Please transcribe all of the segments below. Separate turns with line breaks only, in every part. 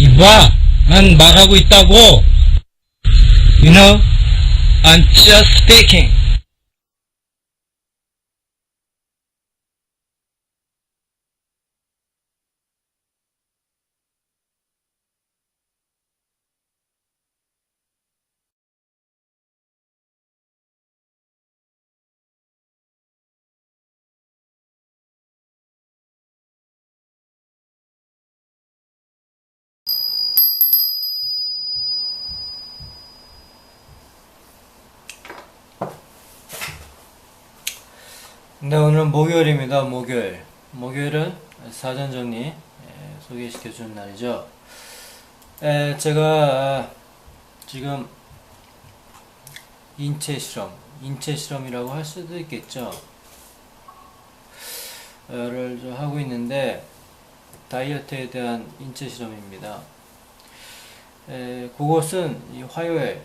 이봐, 난 말하고 있다고. You know, I'm just speaking.
네, 오늘은 목요일입니다. 목요일은 사전 정리 소개시켜주는 날이죠. 제가 지금 인체 실험이라고 할 수도 있겠죠. 를 좀 하고 있는데 다이어트에 대한 인체 실험입니다. 그것은 이 화요일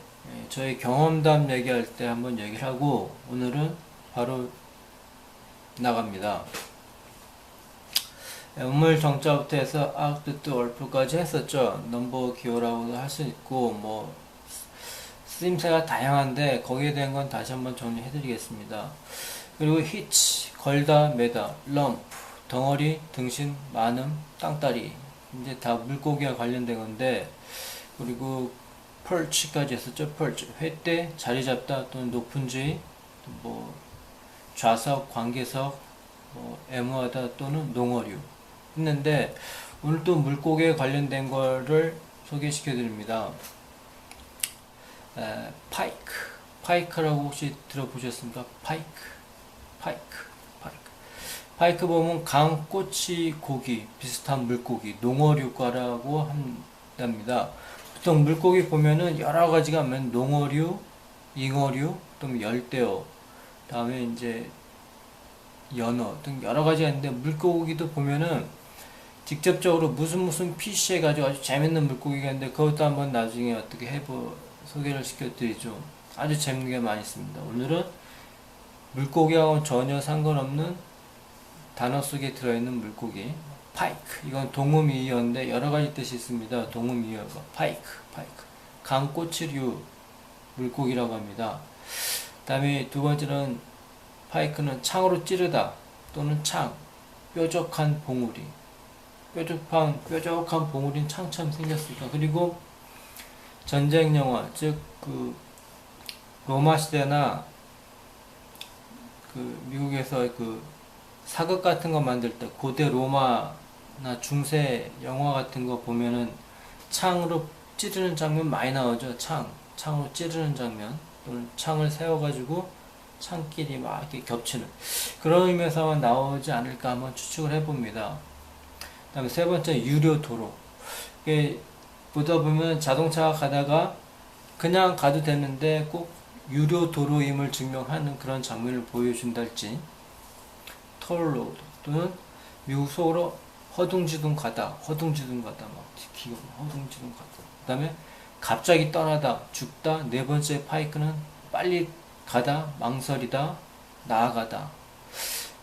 저희 경험담 얘기할 때 한번 얘기를 하고 오늘은 바로 나갑니다. 우물 정자부터 해서 악뜨뜨 얼풀까지 했었죠. 넘버 기호라고도 할 수 있고 뭐 쓰임새가 다양한데 거기에 대한 건 다시 한번 정리해 드리겠습니다. 그리고 히치, 걸다, 매다, 럼프, 덩어리, 등신, 많음, 땅다리 이제 다 물고기와 관련된 건데 그리고 펄치까지 했었죠. 펄치, 횟대, 자리 잡다 또는 높은 주의 뭐 좌석, 관계석, 애무하다 또는 농어류 했는데 오늘 또 물고기에 관련된 거를 소개시켜 드립니다. 파이크라고 혹시 들어보셨습니까? 파이크 보면 강꼬치 고기 비슷한 물고기 농어류과라고 한답니다. 보통 물고기 보면은 여러 가지가 있으면 농어류, 잉어류, 또 열대어 다음에 이제 연어 등 여러 가지가 있는데 물고기도 보면은 직접적으로 무슨 피쉬 해가지고 아주 재밌는 물고기가 있는데 그것도 한번 나중에 어떻게 소개를 시켜드리죠. 아주 재밌는 게 많이 있습니다. 오늘은 물고기하고 전혀 상관없는 단어 속에 들어있는 물고기 파이크 이건 동음이어인데 여러 가지 뜻이 있습니다. 동음이어가 파이크 강꼬치류 물고기라고 합니다. 그 다음에 두 번째는 파이크는 창으로 찌르다 또는 뾰족한 봉우리 뾰족한 봉우리는 창처럼 생겼으니까. 그리고 전쟁 영화 즉 그 로마 시대나 그 미국에서 그 사극 같은 거 만들 때 고대 로마나 중세 영화 같은 거 보면은 창으로 찌르는 장면 많이 나오죠. 창으로 찌르는 장면 또는 창을 세워가지고 창끼리 막 이렇게 겹치는 그런 의미에서 나오지 않을까 한번 추측을 해봅니다. 그 다음에 세 번째 유료 도로. 이게 보다 보면 자동차가 가다가 그냥 가도 되는데 꼭 유료 도로임을 증명하는 그런 장면을 보여준다 할지 톨로드 또는 미국 속으로 허둥지둥 가다 막 기가 허둥지둥 가다. 그 다음에 갑자기 떠나다 죽다. 네 번째 파이크는 빨리 가다 망설이다 나아가다.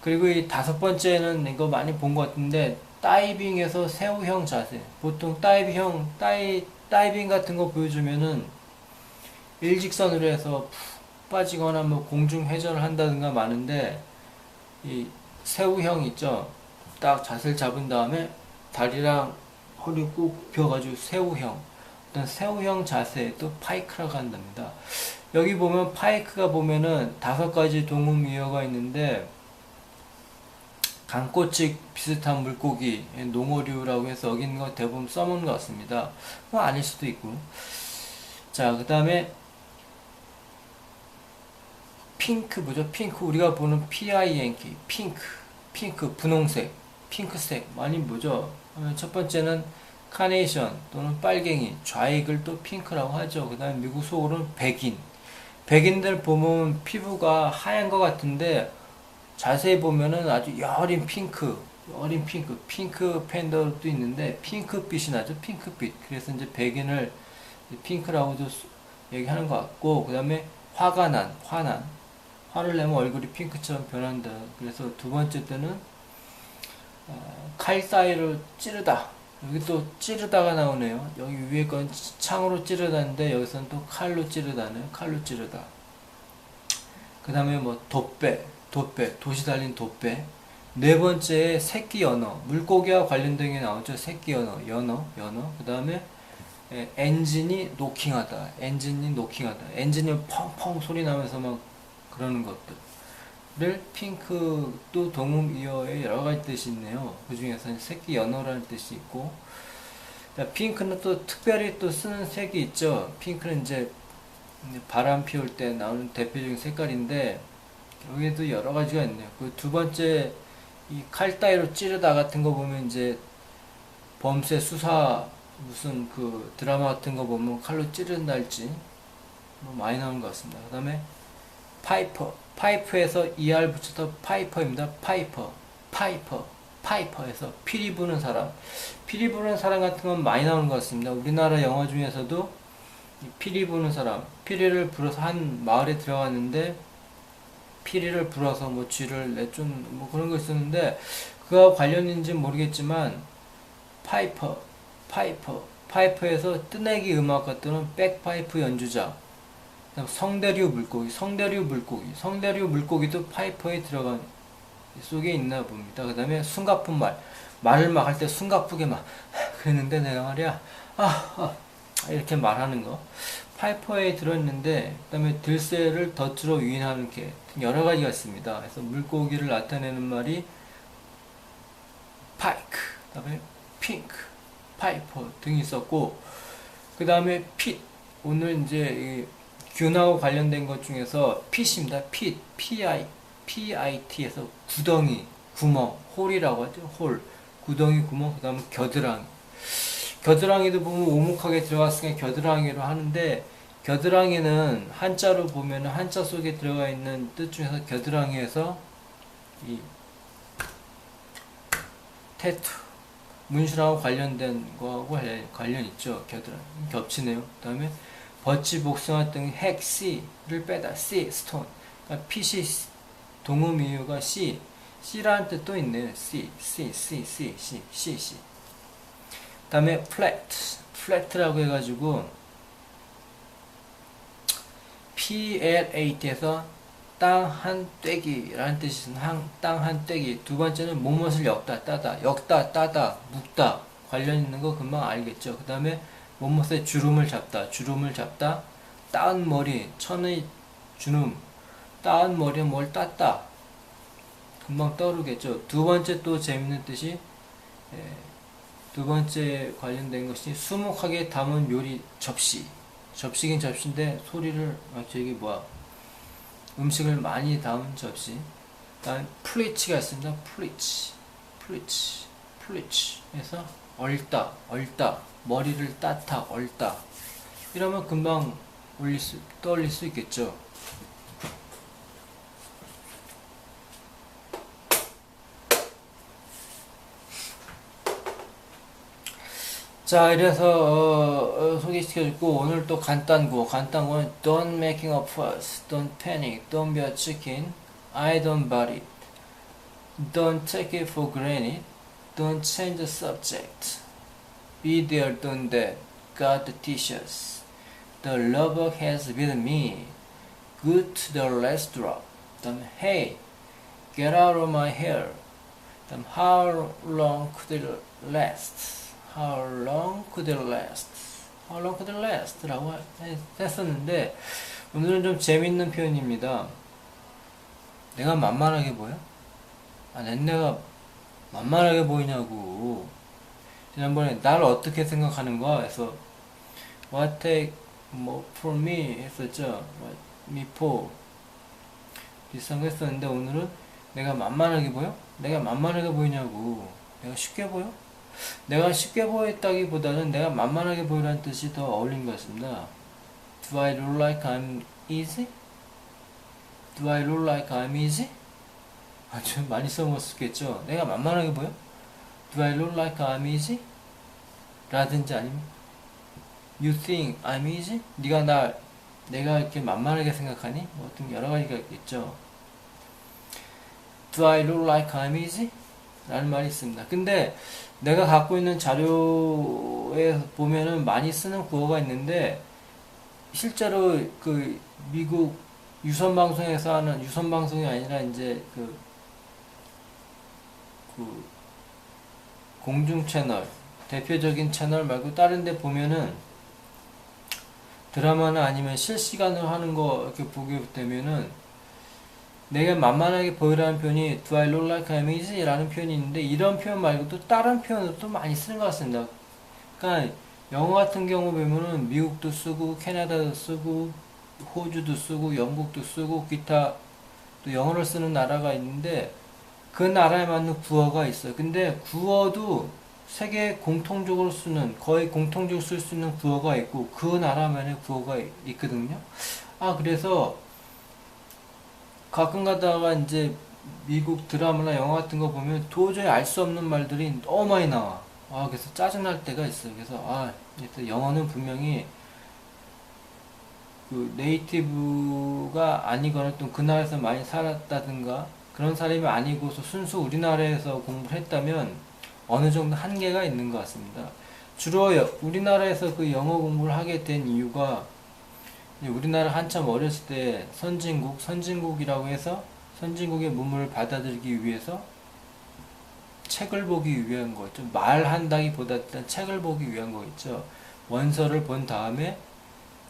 그리고 이 다섯 번째는 이거 많이 본 것 같은데 다이빙에서 새우형 자세. 보통 다이빙 같은 거 보여주면은 일직선으로 해서 푹 빠지거나 뭐 공중 회전을 한다든가 많은데 이 새우형 있죠. 딱 자세를 잡은 다음에 다리랑 허리 꾹 굽혀가지고 새우형 어떤 새우형 자세에 또 파이크라고 한답니다. 여기 보면 파이크가 보면은 다섯 가지 동음이어가 있는데 강꼬치 비슷한 물고기 농어류라고 해서 여기 있는 거 대부분 써먹는 것 같습니다. 뭐 아닐 수도 있고. 자, 그 다음에 핑크 뭐죠? 핑크 우리가 보는 PINK 핑크 분홍색 핑크색 많이 뭐죠? 첫 번째는 카네이션 또는 빨갱이 좌익을 또 핑크라고 하죠. 그 다음에 미국 속으로는 백인들 보면 피부가 하얀 것 같은데 자세히 보면은 아주 여린 핑크 팬더도 있는데 핑크빛이 나죠. 핑크빛. 그래서 이제 백인을 핑크라고도 얘기하는 것 같고, 그 다음에 화를 내면 얼굴이 핑크처럼 변한다. 그래서 두 번째 때는 칼 사이를 찌르다 여기 또 찌르다가 나오네요. 여기 위에 건 창으로 찌르다인데 여기서는 또 칼로 찌르다네요. 칼로 찌르다. 그 다음에 뭐 돛배, 돛이 달린 돛배. 네 번째에 새끼 연어, 물고기와 관련된 게 나오죠. 새끼 연어. 그 다음에 엔진이 노킹하다. 엔진이 펑펑 소리 나면서 막 그러는 것들을 핑크도 동음이어의 여러 가지 뜻이 있네요. 그 중에서는 새끼 연어라는 뜻이 있고, 핑크는 또 특별히 또 쓰는 색이 있죠. 핑크는 이제 바람 피울 때 나오는 대표적인 색깔인데, 여기에도 여러 가지가 있네요. 그 두 번째, 이 칼 따위로 찌르다 같은 거 보면 이제 범죄 수사 무슨 그 드라마 같은 거 보면 칼로 찌른다 할지 뭐 많이 나오는 것 같습니다. 그 다음에 파이퍼에서 ER 붙여서 파이퍼입니다. 파이퍼에서 피리 부는 사람 같은 건 많이 나오는 것 같습니다. 우리나라 영화 중에서도 피리 부는 사람, 피리를 불어서 한 마을에 들어갔는데 피리를 불어서 뭐 쥐를 내쫓는 뭐 그런 거 있었는데, 그거와 관련인지는 모르겠지만 파이퍼에서 뜨내기 음악 같은 백파이프 연주자. 그다음 성대류 물고기도 파이퍼에 들어간 속에 있나 봅니다. 그 다음에 숨가쁜 말을 막 할 때 숨가쁘게 막 그랬는데 내가 말이야 이렇게 말하는 거 파이퍼에 들어있는데, 그 다음에 들새를 덫으로 유인하는 게 여러 가지가 있습니다. 그래서 물고기를 나타내는 말이 파이크, 그 다음에 핑크, 파이퍼 등이 있었고, 그 다음에 핏, 오늘 이제 균하고 관련된 것 중에서 핏입니다. PIT에서 구덩이, 구멍, 홀이라고 하죠. 홀, 구덩이, 구멍. 그 다음에 겨드랑이도 보면 오목하게 들어갔으니까 겨드랑이로 하는데, 겨드랑이는 한자로 보면 한자 속에 들어가 있는 뜻 중에서 겨드랑이에서 이 태투, 문신하고 관련된 거하고 관련 있죠. 겨드랑이 겹치네요. 그 다음에 버치, 복숭아 등 핵, C를 빼다. C, 스톤. 그러니까 핏이 동음 이유가 C라는 뜻도 있네요. C. 그 다음에 flat라고 해가지고 PLAT에서 땅 한 떼기라는 뜻이 있는 땅 한 떼기. 두 번째는 뭐뭇을 엮다, 따다, 묶다 관련 있는 거 금방 알겠죠. 그 다음에 뭐뭇의 주름을 잡다, 따은 머리, 천의 주름, 따은 머리에 뭘 땄다, 금방 떠오르겠죠. 두 번째 또 재밌는 뜻이 두 번째 관련된 것이 수묵하게 담은 요리 접시긴 접시인데 소리를 이게 음식을 많이 담은 접시. 다음 플리치가 있습니다. 플리치 해서 얼다, 머리를 땄다, 얼다. 이러면 금방 떠올릴 수 있겠죠. 자, 이래서 소개시켜줬고, 오늘 또 간단구는 Don't making a fuss, don't panic, don't be a chicken, I don't buy it, don't take it for granted, don't change the subject, be there, done that, got the t-shirts, the lover has with me, good to the last drop, then hey, get out of my hair, then how long could it last? How long could it last? 라고 했었는데, 오늘은 좀 재밌는 표현입니다. 내가 만만하게 보여? 내가 만만하게 보이냐고. 지난번에 날 어떻게 생각하는 거야? 해서 What take for me 했었죠. What me for 비슷한 거 했었는데, 오늘은 내가 만만하게 보여? 내가 만만하게 보이냐고. 내가 쉽게 보여? 내가 쉽게 보였다기보다는 내가 만만하게 보이라는 뜻이 더 어울린 것 같습니다. Do I look like I'm easy? 좀 많이 써먹었겠죠. 내가 만만하게 보여? Do I look like I'm easy? 라든지 아니면 You think I'm easy? 내가 이렇게 만만하게 생각하니? 어떤 여러 가지가 있겠죠. Do I look like I'm easy? 라는 말이 있습니다. 근데 내가 갖고 있는 자료에 보면은 많이 쓰는 구어가 있는데 실제로 그 미국 유선 방송에서 하는 유선 방송이 아니라 이제 그 공중 채널 대표적인 채널 말고 다른 데 보면은 드라마나 아니면 실시간으로 하는 거 이렇게 보게 되면은 내가 만만하게 보이라는 표현이 Do I look like I'm easy? 라는 표현이 있는데 이런 표현 말고도 다른 표현으로 또 많이 쓰는 것 같습니다. 그러니까 영어 같은 경우 보면은 미국도 쓰고 캐나다도 쓰고 호주도 쓰고 영국도 쓰고 기타 또 영어를 쓰는 나라가 있는데 그 나라에 맞는 구어가 있어요. 근데 구어도 세계 공통적으로 쓰는 거의 공통적으로 쓸 수 있는 구어가 있고 그 나라만의 구어가 있거든요. 그래서 가끔 가다가 이제 미국 드라마나 영화 같은 거 보면 도저히 알 수 없는 말들이 너무 많이 나와. 그래서 짜증날 때가 있어요. 그래서 영어는 분명히 그 네이티브가 아니거나 또 그 나라에서 많이 살았다든가 그런 사람이 아니고서 순수 우리나라에서 공부를 했다면 어느 정도 한계가 있는 것 같습니다. 주로 우리나라에서 그 영어 공부를 하게 된 이유가 우리나라 한참 어렸을 때 선진국이라고 해서 선진국의 문물을 받아들이기 위해서 책을 보기 위한 거 있죠. 말한다기보다 일단 책을 보기 위한 거 있죠. 원서를 본 다음에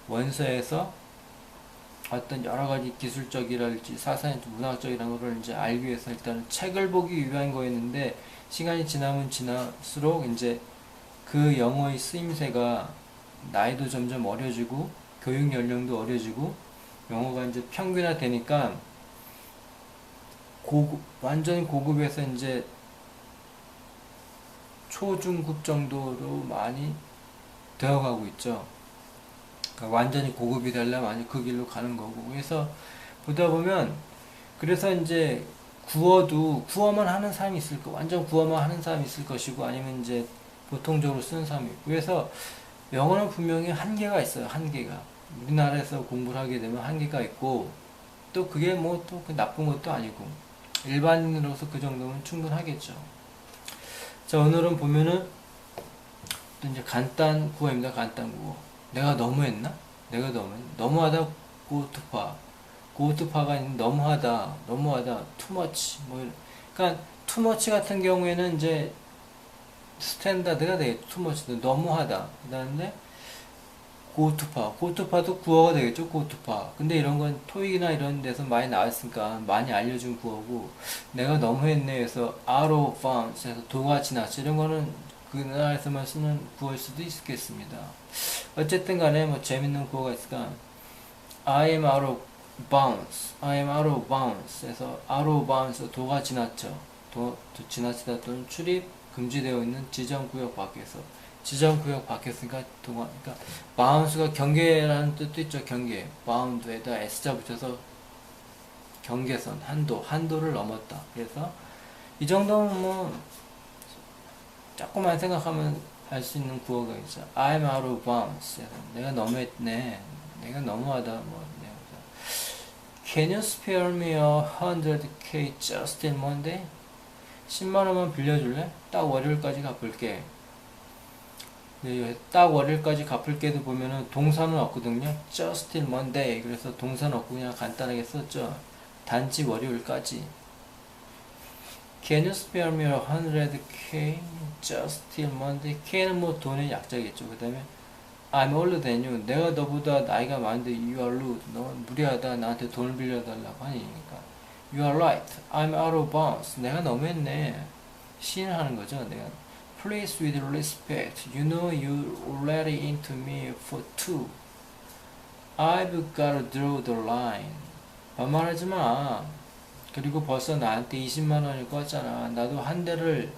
원서에서 어떤 여러 가지 기술적이랄지 사상이랄지 문학적이라는 거를 이제 알기 위해서 일단 책을 보기 위한 거였는데 시간이 지나면 지날수록 이제 그 영어의 쓰임새가 나이도 점점 어려지고 교육 연령도 어려지고 영어가 이제 평균화 되니까 완전히 고급에서 이제 초중급 정도로 많이 되어가고 있죠. 그러니까 완전히 고급이 되려면 많이 그 길로 가는 거고. 그래서 보다 보면 그래서 이제 구어만 하는 사람이 있을 거, 완전 구어만 하는 사람이 있을 것이고 아니면 이제 보통적으로 쓰는 사람이 있고. 그래서 영어는 분명히 한계가 있어요. 한계가. 우리나라에서 공부를 하게 되면 한계가 있고 또 그게 뭐 또 나쁜 것도 아니고 일반인으로서 그 정도면 충분하겠죠. 자, 오늘은 보면은 또 이제 간단 구어입니다. 간단 구어. 내가 너무했나? 너무하다. 고투파가 있는데 너무하다. too much. 그러니까 too much 같은 경우에는 이제 스탠다드가 되겠죠. too much. 너무하다. 그 다음에 고투파도 구어가 되겠죠. 고투파. 근데 이런 건 토익이나 이런 데서 많이 나왔으니까 많이 알려준 구어고, 내가 너무했네 해서 out of bounds 해서 도가 지났어. 이런 거는 그 나라에서만 쓰는 구어일 수도 있겠습니다. 어쨌든 간에 뭐 재밌는 구어가 있을까? I am out of bounds. 해서 out of bounds 도가 지났죠. 지나치다 또는 출입 금지되어 있는 지정구역 밖에서. 지정구역 밖이었으니까 그러니까 bounds가 경계라는 뜻도 있죠. 경계. bound에다 s자 붙여서 경계선, 한도를 넘었다. 그래서 이 정도는 뭐 조금만 생각하면 할 수 있는 구어가 있죠. I'm out of bounds. 내가 너무했네. 내가 너무하다. Can you spare me 100k just in Monday? 10만원만 빌려줄래? 딱 월요일까지 갚을게. 딱 월요일까지 갚을게도 보면은 동사는 없거든요. just in Monday. 그래서 동사는 없고 그냥 간단하게 썼죠. 단지 월요일까지. Can you spare me 100k just till Monday? K는 뭐 돈의 약자겠죠. 그 다음에 I'm older than you. 내가 너보다 나이가 많은데 you are rude. 넌 무례하다. 나한테 돈을 빌려달라고 하니까. You are right. I'm out of bounds. 내가 너무했네. 시인을 하는 거죠. 내가 Please with respect. You know you're already into me for two. I've got to draw the line. 반말하지 마. 그리고 벌써 나한테 20만원을 껐잖아. 나도 한도를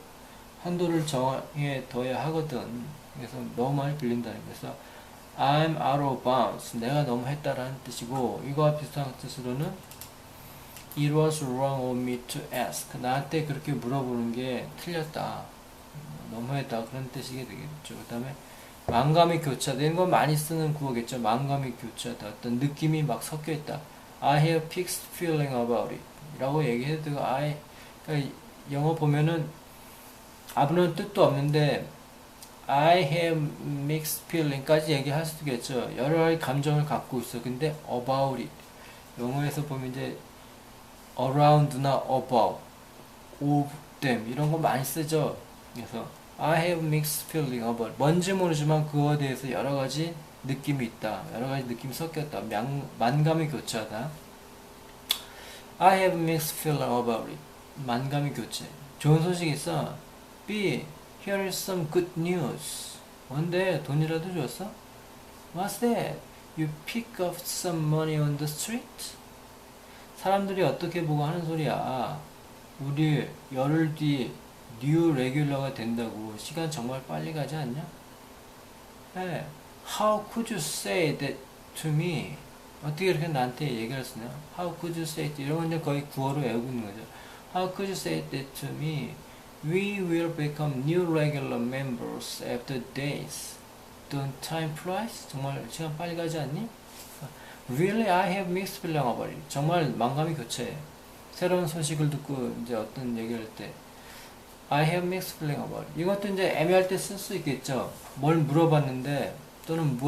정해 둬야 하거든. 그래서 너무 많이 빌린다는 거예요. 그래서 I'm out of bounds. 내가 너무 했다라는 뜻이고, 이거와 비슷한 뜻으로는 It was wrong of me to ask. 나한테 그렇게 물어보는 게 틀렸다. 너무했다. 그런 뜻이 되겠죠. 그 다음에 만감이 교차다. 이런 건 많이 쓰는 구어겠죠. 만감이 교차다. 어떤 느낌이 막 섞여 있다. I have fixed feeling about it. 라고 얘기해도 그러니까 영어 보면은 아무런 뜻도 없는데 I have mixed feeling까지 얘기할 수도 있겠죠. 여러 가지 감정을 갖고 있어. 근데 about it. 영어에서 보면 이제 around나 about, of them 이런 거 많이 쓰죠. 그래서 I have mixed feeling about. 뭔지 모르지만 그거에 대해서 여러 가지 느낌이 있다. 여러 가지 느낌이 섞였다. 만감이 교차하다. I have mixed feeling about it. 만감이 교체. 좋은 소식 있어. B. Here is some good news. 뭔데? 돈이라도 줬어? What's that? You pick up some money on the street? 사람들이 어떻게 보고 하는 소리야. 우리 열흘 뒤 뉴 레귤러가 된다고. 시간 정말 빨리 가지 않냐? Hey, how could you say that to me? 어떻게 이렇게 나한테 얘기할 수 있냐? How could you say that? 이런 건 이제 거의 구어로 외우고 있는 거죠. How could you say that to me? We will become new regular members after days. Don't time flies? 정말 시간 빨리 가지 않니? Really, I have mixed feeling about it. 정말 만감이 교체해. 새로운 소식을 듣고 이제 어떤 얘기를 할 때 I have mixed feeling about it. 이것도 이제 애매할 때 쓸 수 있겠죠. 뭘 물어봤는데 또는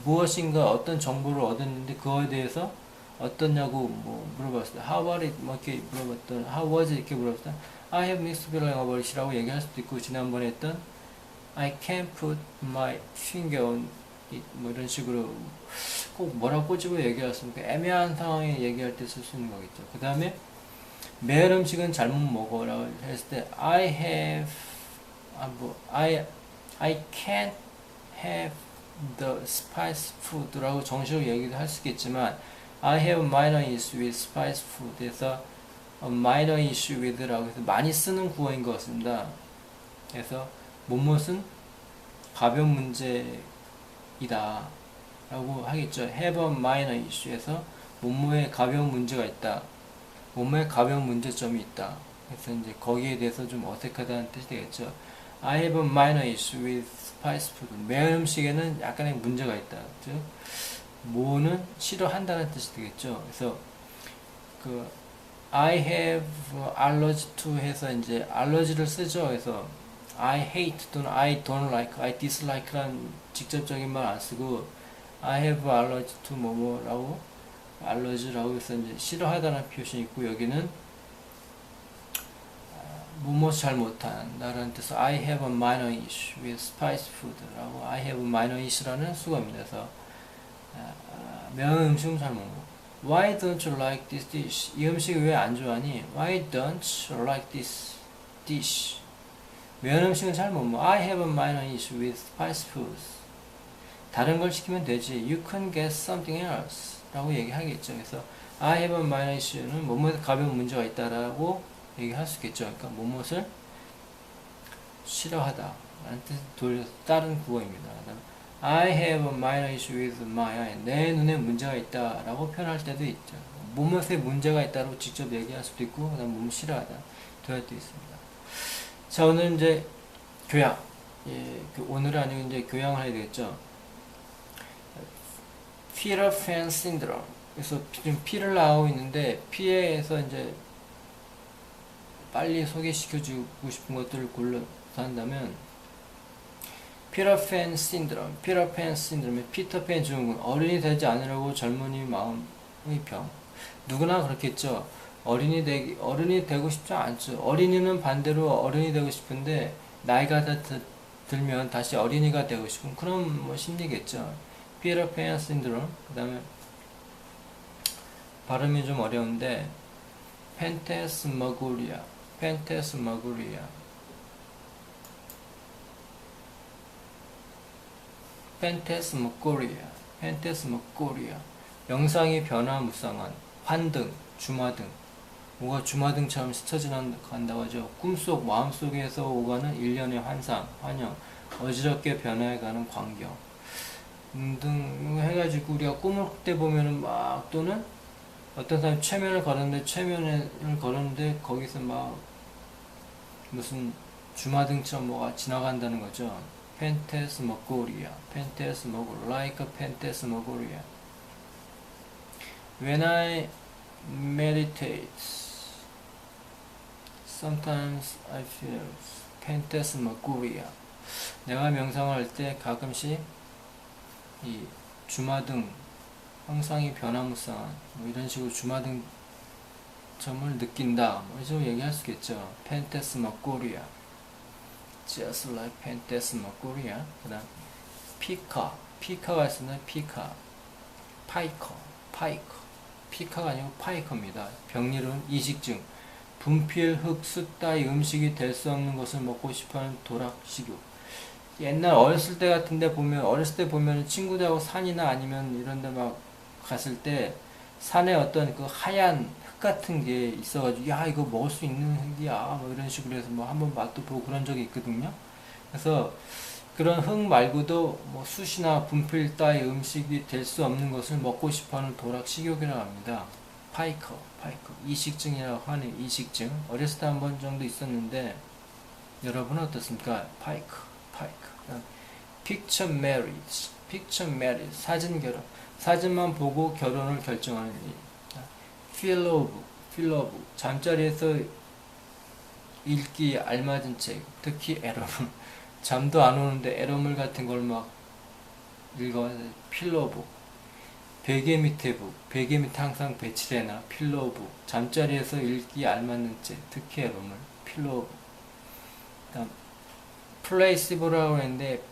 무엇인가 어떤 정보를 얻었는데 그거에 대해서 어떻냐고 뭐 물어봤을 때 How about it? 뭐 이렇게 물어봤던 How was it? 이렇게 물어봤을 때 I have mixed feeling about it이라고 얘기할 수도 있고 지난번에 했던 I can't put my finger on it 뭐 이런 식으로 꼭 뭐라고 꼬집어 얘기했으니까 애매한 상황에 얘기할 때 쓸 수 있는 거겠죠. 그 다음에 매운 음식은 잘못 먹어라고 했을 때 I have I can't have the spice food라고 정식으로 얘기도 할 수 있겠지만 I have minor issue with spice food에서 minor issue with라고 해서 많이 쓰는 구어인 것 같습니다. 그래서 무엇은 가벼운 문제이다 라고 하겠죠. have a minor issue에서 뭐뭐에 가벼운 문제가 있다. 뭐뭐에 가벼운 문제점이 있다. 그래서 이제 거기에 대해서 좀 어색하다는 뜻이 되겠죠. I have a minor issue with spice food. 매운 음식에는 약간의 문제가 있다. 즉 뭐는 싫어한다는 뜻이 되겠죠. 그래서 그 I have allergy to 해서 이제 알러지를 쓰죠. 그래서 I hate 또는 I don't like, I dislike라는 직접적인 말 안 쓰고 I have allergy to 뭐뭐라고 알러지라고 해서 이제 싫어하다는 표현이 있고 여기는 뭐뭐 잘 못한 라는 뜻에서 I have a minor issue with spicy food라고 I have a minor issue라는 수거입니다. 그래서 매운 음식은 잘 못 먹어. Why don't you like this dish? 이 음식 왜 안 좋아하니? Why don't you like this dish? 매운 음식은 잘 못 먹어. I have a minor issue with spicy foods. 다른 걸 시키면 되지. You can get something else. 라고 얘기하겠죠. 그래서 I have a minor issue는 뭐뭐에 가벼운 문제가 있다라고 얘기할 수 있겠죠. 그러니까 뭐뭇을 싫어하다 라는 뜻 돌려서 다른 구어입니다. I have a minor issue with my eye. 내 눈에 문제가 있다 라고 표현할 때도 있죠. 뭐뭇에 문제가 있다고 직접 얘기할 수도 있고 그 다음 뭐뭇 싫어하다 될 때도 있습니다. 자, 오늘 이제 교양. 예, 오늘은 아니고 이제 교양을 해야 되겠죠. Peter Pan Syndrome. 그래서 지금 P를 나오고 있는데 P에서 이제 빨리 소개시켜주고 싶은 것들을 골라서 한다면 Peter Pan Syndrome. Peter Pan Syndrome. 피터팬 증후군. 어른이 되지 않으려고 젊은이 마음의 병. 누구나 그렇겠죠. 어른이 되고 싶지 않죠. 어린이는 반대로 어른이 되고 싶은데 나이가 다 들면 다시 어린이가 되고 싶은 그런 뭐 심리겠죠. Peter Pan Syndrome. 그 다음에 발음이 좀 어려운데 Phantasmagoria. Phantasmagoria. Phantasmagoria. Phantasmagoria. 영상이 변화무쌍한 환등, 주마등. 뭐가 주마등처럼 스쳐 지나간다고 하죠. 꿈속, 마음속에서 오가는 일련의 환상, 환영, 어지럽게 변화해가는 광경 등 해가지고 우리가 꿈을 때 보면은 막 또는 어떤 사람이 최면을 걸었는데 거기서 막 무슨 주마등처럼 뭐가 지나간다는 거죠. Phantasmagoria, Phantasmagoria, like a Phantasmagoria. When I meditate, sometimes I feel 펜테스마고리아. 내가 명상을 할 때 가끔씩 이 주마등 형상이 변화무쌍한 뭐 이런 식으로 주마등 점을 느낀다. 뭐 이런 식으로 얘기할 수 있겠죠. 펜테스마고리아. Just like 펜테스마고리아. 그 다음 피카. 피카가 있으면 피카. 파이커. 피카가 아니고 파이커입니다. 병리론 이식증. 분필, 흙, 숯 따위 음식이 될 수 없는 것을 먹고 싶어하는 도락식욕. 옛날 어렸을 때 같은데 보면, 어렸을 때 보면 친구들하고 산이나 아니면 이런 데 막 갔을 때 산에 어떤 그 하얀 흙 같은 게 있어가지고 야 이거 먹을 수 있는 흙이야 뭐 이런 식으로 해서 뭐 한번 맛도 보고 그런 적이 있거든요. 그래서 그런 흙 말고도 뭐 숯이나 분필 따위 음식이 될 수 없는 것을 먹고 싶어하는 도락식욕이라고 합니다. 파이커. 이식증이라고 하는 이식증. 어렸을 때 한 번 정도 있었는데 여러분은 어떻습니까? 파이커. Picture marriage. 사진 결혼. 사진만 보고 결혼을 결정하는 일. Feel of. 잠자리에서 읽기 알맞은 책. 특히 에러물. 잠도 안 오는데 에러물 같은 걸 막 읽어. 필로북. 베개 밑에 항상 배치되나. 필로북. 잠자리에서 읽기 알맞는 책. 특히 에러물. 필로북. 다음 플레이시보라고 했는데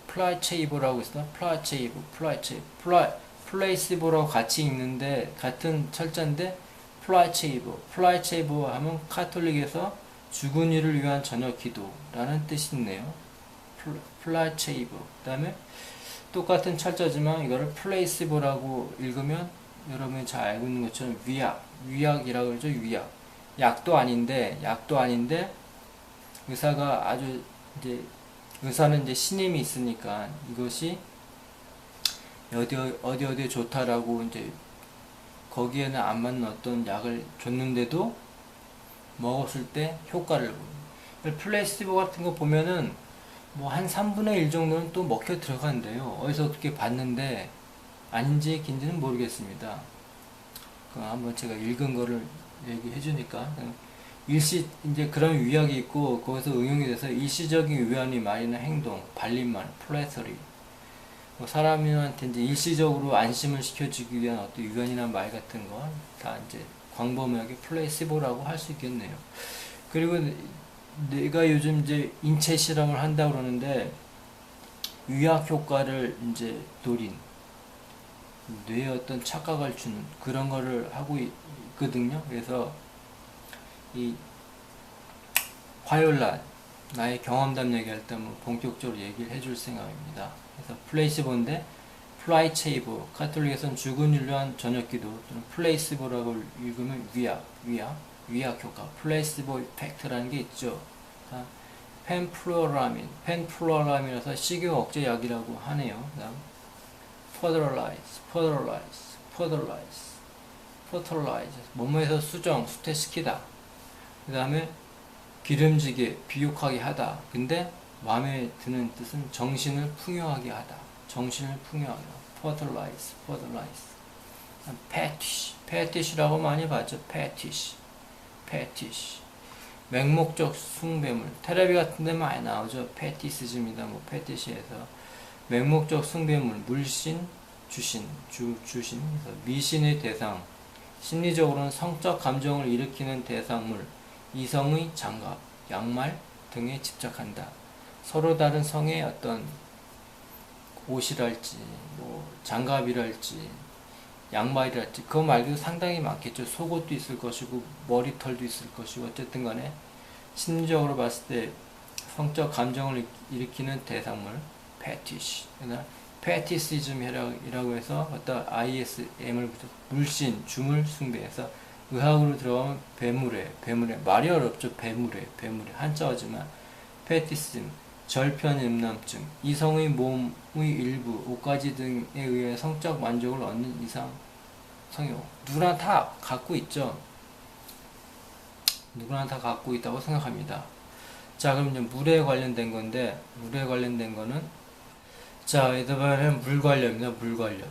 플라체이보라고 있어. 플레이시보라고 같이 읽는데 같은 철자인데 플라체이보 하면 카톨릭에서 죽은 이를 위한 저녁 기도라는 뜻이 있네요. 플라체이보. 그 다음에 똑같은 철자지만 이거를 플레이시보라고 읽으면 여러분이 잘 알고 있는 것처럼 위약이라고 그러죠. 위약. 약도 아닌데 의사가 아주 이제 의사는 이제 신임이 있으니까 이것이 어디에 좋다라고 이제 거기에는 안 맞는 어떤 약을 줬는데도 먹었을 때 효과를 보는. 플레이시보 같은 거 보면은 뭐 한 3분의 1 정도는 또 먹혀 들어간대요. 어디서 어떻게 봤는데 아닌지 긴지는 모르겠습니다. 한번 제가 읽은 거를 얘기해 주니까. 이제 그런 위약이 있고 거기서 응용이 돼서 일시적인 위안이 말이나 행동, 발림말, 플래서리. 뭐 사람한테 이제 일시적으로 안심을 시켜주기 위한 어떤 위안이나 말 같은 거 다 이제 광범위하게 플레이시보라고 할 수 있겠네요. 그리고 내가 요즘 이제 인체 실험을 한다고 그러는데 위약 효과를 이제 노린 뇌에 어떤 착각을 주는 그런 거를 하고 있거든요. 그래서 이 화요일날 나의 경험담 얘기할 때 뭐 본격적으로 얘기를 해줄 생각입니다. 그래서 플레이시보인데 플라이체이보, 카톨릭에서는 죽은 일로 한 저녁기도 또는 플레이시보라고 읽으면 위약 효과, 플레이시보 이펙트라는 게 있죠. 펜플로라민이라서 식욕 억제 약이라고 하네요. 그다음 퍼털라이즈 몸에서 수태시키다. 그 다음에 기름지게 비옥하게 하다. 근데 마음에 드는 뜻은 정신을 풍요하게 하다. 퍼들라이즈. 패티시라고 많이 봤죠. 패티시. 맹목적 숭배물. 테레비 같은 데 많이 나오죠. 패티시즘이다. 뭐 패티시에서 맹목적 숭배물, 물신, 주신. 그래서 미신의 대상. 심리적으로는 성적 감정을 일으키는 대상물. 이성의 장갑, 양말 등에 집착한다. 서로 다른 성의 어떤 옷이랄지, 뭐 장갑이랄지, 양말이랄지, 그거 말고도 상당히 많겠죠. 속옷도 있을 것이고, 머리털도 있을 것이고, 어쨌든 간에 심리적으로 봤을 때 성적 감정을 일으키는 대상물, 패티시. 패티시즘이라고 해서 어떤 ISM을 붙여 물신, 주물 숭배해서 의학으로 들어가면 배물에 말이 어렵죠. 배물에 한자어지만 패티시즘, 절편음람증, 이성의 몸의 일부, 옷가지 등에 의해 성적 만족을 얻는 이상 성욕. 누구나 다 갖고 있죠. 누구나 다 갖고 있다고 생각합니다. 자, 그럼 이제 물에 관련된 건데, 물에 관련된 거는 자, 이번에는 물 관련입니다. 물 관련.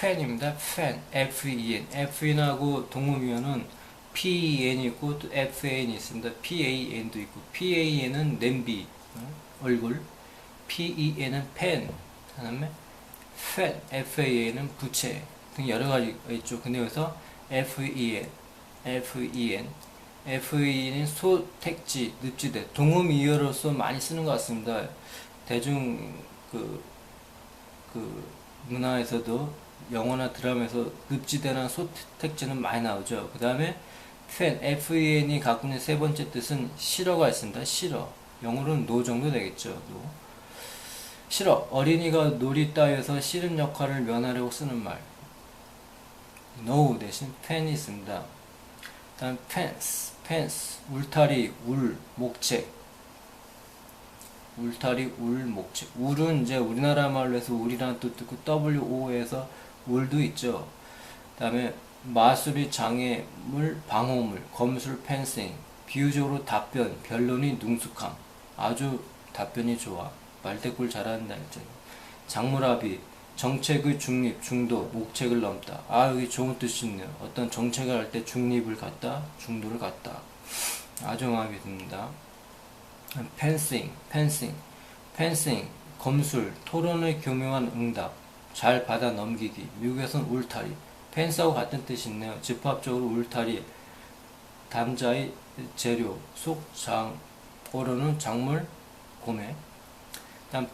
팬입니다. 팬. FEN. FEN하고 동음이면은 PEN이 있고 또 FAN이 있습니다. PAN도 있고 PAN은 냄비, 얼굴, PEN은 펜, 그다음에 팬, FAN은 부채 등 여러 가지가 있죠. 근데 여기서 FEN은 소, 택지, 늪지대, 동음이어로서 많이 쓰는 것 같습니다. 대중 문화에서도 영화나 드라마에서 늪지대나 소택지는 많이 나오죠. 그 다음에 FEN이 갖고 있는 세 번째 뜻은 싫어가 있습니다. 싫어. 영어로는 노 정도 되겠죠. 노. 싫어. 어린이가 놀이 따위에서 싫은 역할을 면하려고 쓰는 말. no 대신 펜이 있습니다. 다음 fence, 울타리, 목책. 울타리, 목책. 울은 이제 우리나라 말로 해서 울이라는 뜻 듣고 WO에서 울도 있죠. 그 다음에 마술이 장애물, 방어물, 검술, 펜싱. 비유적으로 답변, 변론이 능숙함. 아주 답변이 좋아. 말대꾸를 잘하는 날짜. 장물합의, 정책의 중립, 중도, 목책을 넘다. 아, 여기 좋은 뜻이 있네요. 어떤 정책을 할 때 중립을 갖다, 중도를 갖다. 아주 마음에 듭니다. 펜싱, 검술, 토론의 교묘한 응답, 잘 받아 넘기기. 미국에서는 울타리, 펜스하고 같은 뜻이 있네요. 집합적으로 울타리, 담자의 재료, 속장어로는 작물, 고매. 다음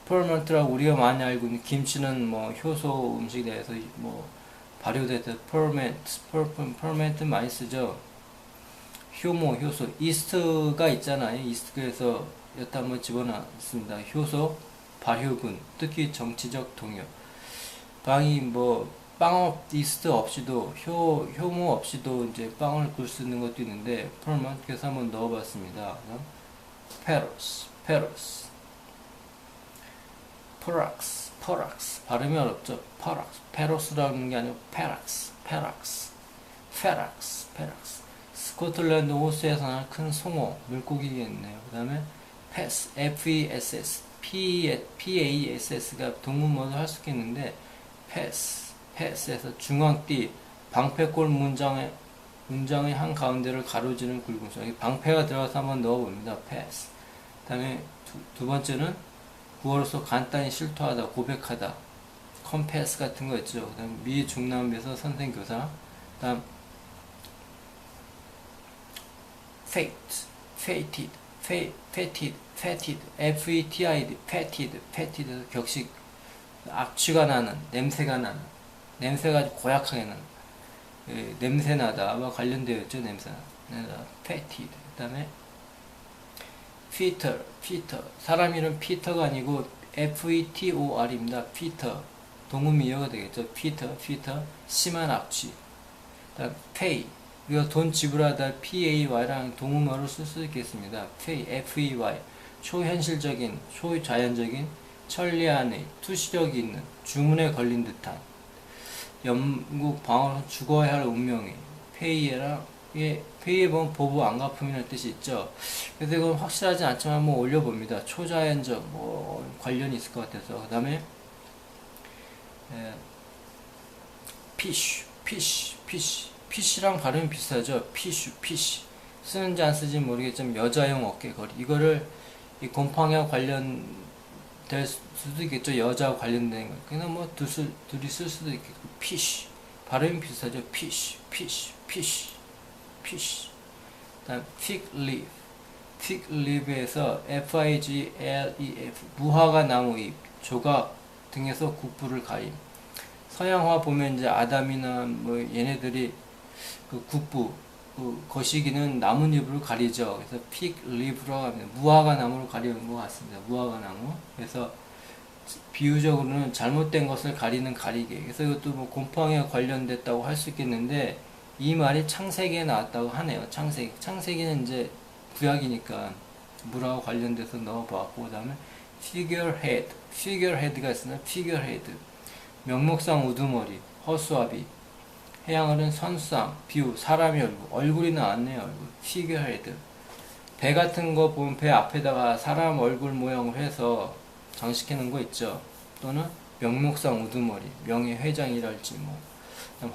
퍼먼트라고 우리가 많이 알고 있는 김치는 뭐 효소 음식에 대해서 뭐 발효돼서 퍼먼트 많이 쓰죠. 효소, 이스트가 있잖아요. 이스트에서 여타 한번 집어넣습니다. 효소, 발효군, 특히 정치적 동요. 빵이 뭐 빵 이스트 없이도 효모 없이도 이제 빵을 굴 수 있는 것도 있는데 퍼먼트 그래서 한번 넣어봤습니다. 페로스, 포락스 발음이 어렵죠. 페로스라는 게 아니고 페락스. 스코틀랜드 호수에서 나는 큰 송어, 물고기겠네요. 그 다음에 PASS가 동문모도 할 수 있겠는데 패스에서 중앙띠, 방패골 문장의 한가운데를 가로지는 굵은 선. 여기 방패가 들어가서 한번 넣어봅니다. 패스. 그 다음에 두 번째는 구어로서 간단히 실토하다, 고백하다. 컴패스 같은 거 있죠. 그 다음 미 중남미에서 선생 교사. 그 다음 fated, fetid, 격식, 악취가 나는, 냄새가 아주 고약하게 나는, 냄새나다와 관련되어 있죠. 냄새나다, fetid. 그 다음에 피터, 사람 이름 피터가 아니고 FETOR입니다. 피터, 동음이어가 되겠죠. 피터, 심한 악취. 그 다음 pay, 우리가 돈 지불하다 PAY랑 동음어로 쓸 수 있겠습니다. FEY, 초현실적인, 초자연적인, 천리안의, 투시력이 있는, 주문에 걸린 듯한, 영국 방어로 죽어야 할 운명이, 페이에 보면 보부 안갚음이라는 뜻이 있죠. 그래서 이건 확실하지 않지만 한번 올려봅니다. 초자연적 뭐 관련이 있을 것 같아서. 그 다음에 피쉬랑 발음이 비슷하죠. 피쉬 쓰는지 안 쓰는지 모르겠지만 여자용 어깨거리, 이거를 이 곰팡이와 관련될 수도 있겠죠. 여자와 관련된 거. 그냥 뭐 둘이 쓸 수도 있겠고. 피쉬 발음이 비슷하죠. 피쉬. 다음 fig leaf에서 FIGLEF, 무화과 나무 잎, 조각 등에서 국부를 가림. 서양화 보면 이제 아담이나 뭐 얘네들이 그 국부, 그 거시기는 나뭇잎으로 가리죠. 그래서 fig leaf라고 합니다. 무화과 나무로 가리는 것 같습니다. 무화과 나무. 그래서 비유적으로는 잘못된 것을 가리는 가리개. 그래서 이것도 뭐 곰팡이와 관련됐다고 할 수 있겠는데, 이 말이 창세기에 나왔다고 하네요. 창세기는 이제 구약이니까 물하고 관련돼서 넣어봤고, 그 다음에 figurehead가 있으나 figurehead, 명목상 우두머리, 허수아비, 해양어른 선수상, 비유, 사람의 얼굴이 나왔네요. 얼굴, figurehead. 배 같은 거 보면 배 앞에다가 사람 얼굴 모양을 해서 장식해놓은 거 있죠. 또는 명목상 우두머리, 명예회장이랄지 뭐.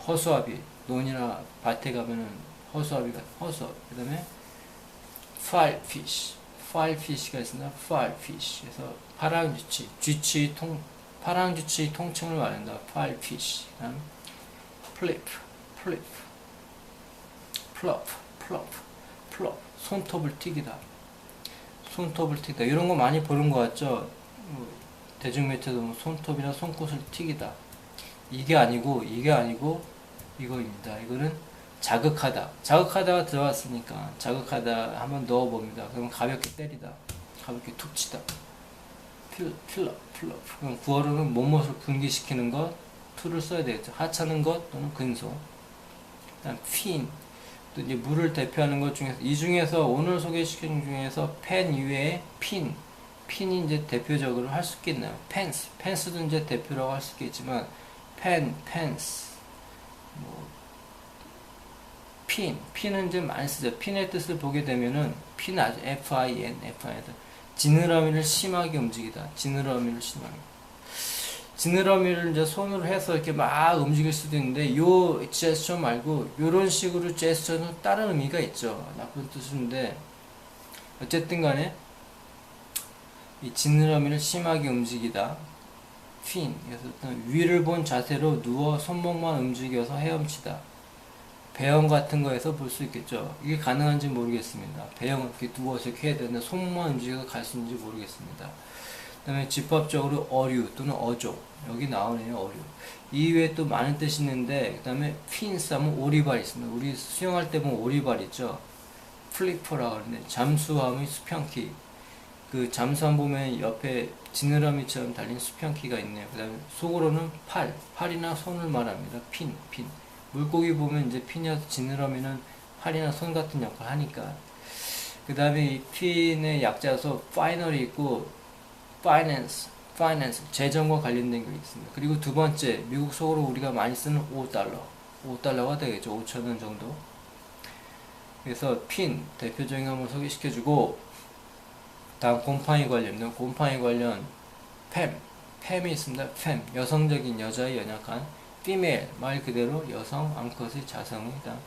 허수아비, 논이나 밭에 가면은 허수아비가 허수아비. 그 다음에 firefish. firefish가 있습니다. firefish. 그래서 파랑쥐치, 파랑쥐치 통칭을 말한다. firefish. 그다음 flip, plop. 손톱을 튀기다. 이런 거 많이 보는 것 같죠? 대중매체도 뭐 손톱이나 손꽃을 튀기다. 이게 아니고 이거입니다. 이거는 자극하다가 들어왔으니까 자극하다 한번 넣어봅니다. 그러면 가볍게 때리다, 가볍게 툭 치다. 필러. 그럼 구어로는 몸을 분기시키는 것, to를 써야 되겠죠. 하찮은 것 또는 근소. 그다음 fin. 또 이제 물을 대표하는 것 중에서 이 중에서 오늘 소개시킨 중에서 펜 이외에 핀이 이제 대표적으로 할 수 있겠나요? 펜스도 이제 대표라고 할 수 있겠지만 펜스 뭐 핀은 이제 많이 쓰죠. 핀의 뜻을 보게 되면은 핀 아주 fin 지느러미를 심하게 움직이다. 지느러미를 이제 손으로 해서 이렇게 막 움직일 수도 있는데 요 제스처 말고 요런 식으로 제스처는 다른 의미가 있죠. 나쁜 뜻인데 어쨌든 간에 이 지느러미를 심하게 움직이다. 핀. 그래서 위를 본 자세로 누워 손목만 움직여서 헤엄치다. 배영 같은 거에서 볼 수 있겠죠. 이게 가능한지 모르겠습니다. 배영 이렇게 누워서 이렇게 해야 되는데 손목만 움직여서 갈 수 있는지 모르겠습니다. 그 다음에 집합적으로 어류 또는 어종. 여기 나오네요. 어류. 이외에 또 많은 뜻이 있는데 그 다음에 핀스 하면 오리발 있습니다. 우리 수영할 때 보면 오리발 있죠. 플리퍼라고 하는데 잠수함의 수평키. 그 잠수함 보면 옆에 지느러미처럼 달린 수평키가 있네요. 그 다음에 속으로는 팔이나 손을 말합니다. 핀. 물고기 보면 이제 핀이어서 지느러미는 팔이나 손 같은 역할을 하니까. 그 다음에 이 핀의 약자서 파이널이 있고 파이낸스 재정과 관련된 게 있습니다. 그리고 두 번째 미국 속으로 우리가 많이 쓰는 $5가 되겠죠. 5,000원 정도. 그래서 핀 대표적인 거 한번 소개시켜주고 다음 곰팡이 관련 팸이 있습니다. 팸 여성적인 여자의 연약한 female 말 그대로 여성 암컷의 자성의 다음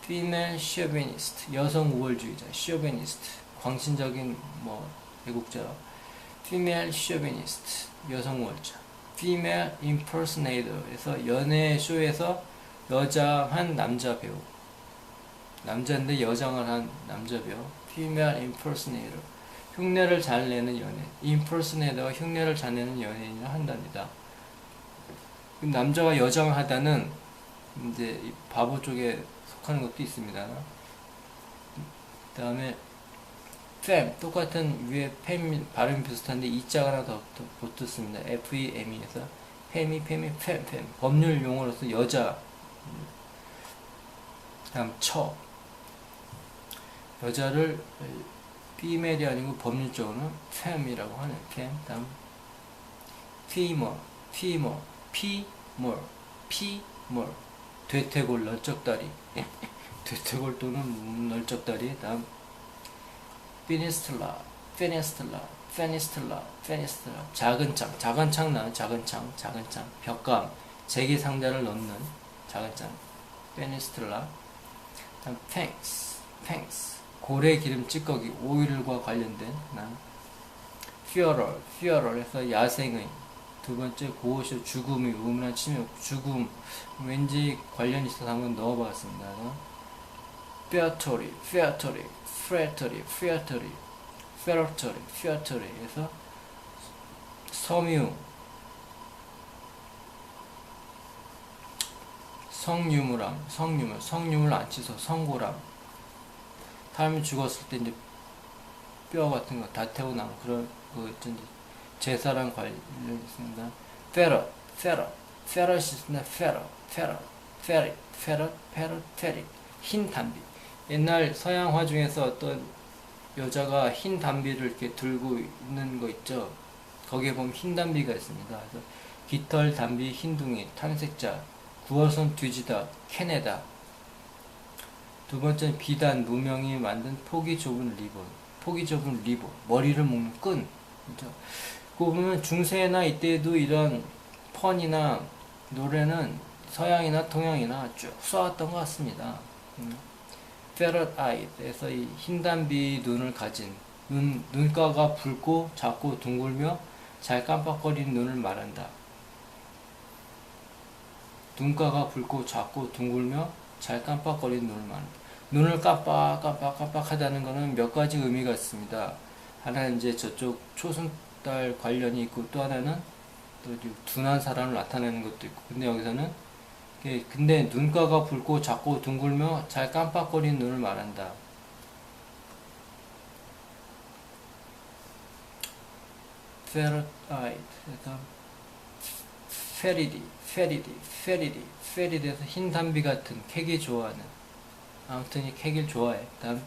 female chauvinist 여성 우월주의자 chauvinist 광신적인 뭐 애국자 female chauvinist 여성 우월자 female impersonator 에서 연애 쇼에서 여장한 남자 배우 남자인데 여장을 한 남자 배우 female impersonator 흉내를 잘 내는 연예인 impersonator가 흉내를 잘 내는 연예인을 한답니다. 남자가 여장을 하다는 이제 바보 쪽에 속하는 것도 있습니다. 그 다음에 fem 똑같은 위에 팸 발음이 비슷한데 이자가 하나 더 붙었습니다. fem에서 팸 법률 용어로서 여자. 다음 여자를 female이 아니고 법률적으로는 fem이라고 하는 팸. 다음 femur 되태골 널쩍다리 되태골 또는 널쩍다리. 다음 페니스틀라 작은 창 나는 작은 창 벽감 제기 상자를 넣는 작은 창 페니스틀라. 다음 팽스 고래 기름 찌꺼기 오일과 관련된 funeral에서 야생의. 두 번째 고어쇼 죽음이 우문한 치명 죽음 왠지 관련 있어서 한번 넣어봤습니다. featory 에서 성유물 안 치서 성고랑 사람이 죽었을 때 이제 뼈 같은 거 다 태워 나온 그런 거 있던데 제사랑 관련 있습니다. ferret이 있습니다. ferret 흰 담비. 옛날 서양화 중에서 어떤 여자가 흰 담비를 이렇게 들고 있는 거 있죠. 거기에 보면 흰 담비가 있습니다. 그래서 깃털 담비 흰둥이 탐색자 구어선 뒤지다 캐내다. 두 번째는 비단 무명이 만든 폭이 좁은 리본 머리를 묶는 끈. 그렇죠? 그 보면 중세나 이때도 이런 펀이나 노래는 서양이나 동양이나 쭉 써왔던 것 같습니다. ferret eye에서 이 흰단비 눈을 가진 눈가가 붉고 작고 둥글며 잘 깜빡거리는 눈을 말한다. 눈가가 붉고 작고 둥글며 잘 깜빡거리는 눈을 말한다. 눈을 깜빡 하다는 것은 몇 가지 의미가 있습니다. 하나는 이제 저쪽 초승달 관련이 있고, 또 하나는 또 둔한 사람을 나타내는 것도 있고, 근데 여기서는 근데 눈가가 붉고 작고 둥글며 잘 깜빡거리는 눈을 말한다. ferret eyed, 페리디에서 흰 담비 같은 캐기 좋아하는, 아무튼 이 캐기를 좋아해. 다음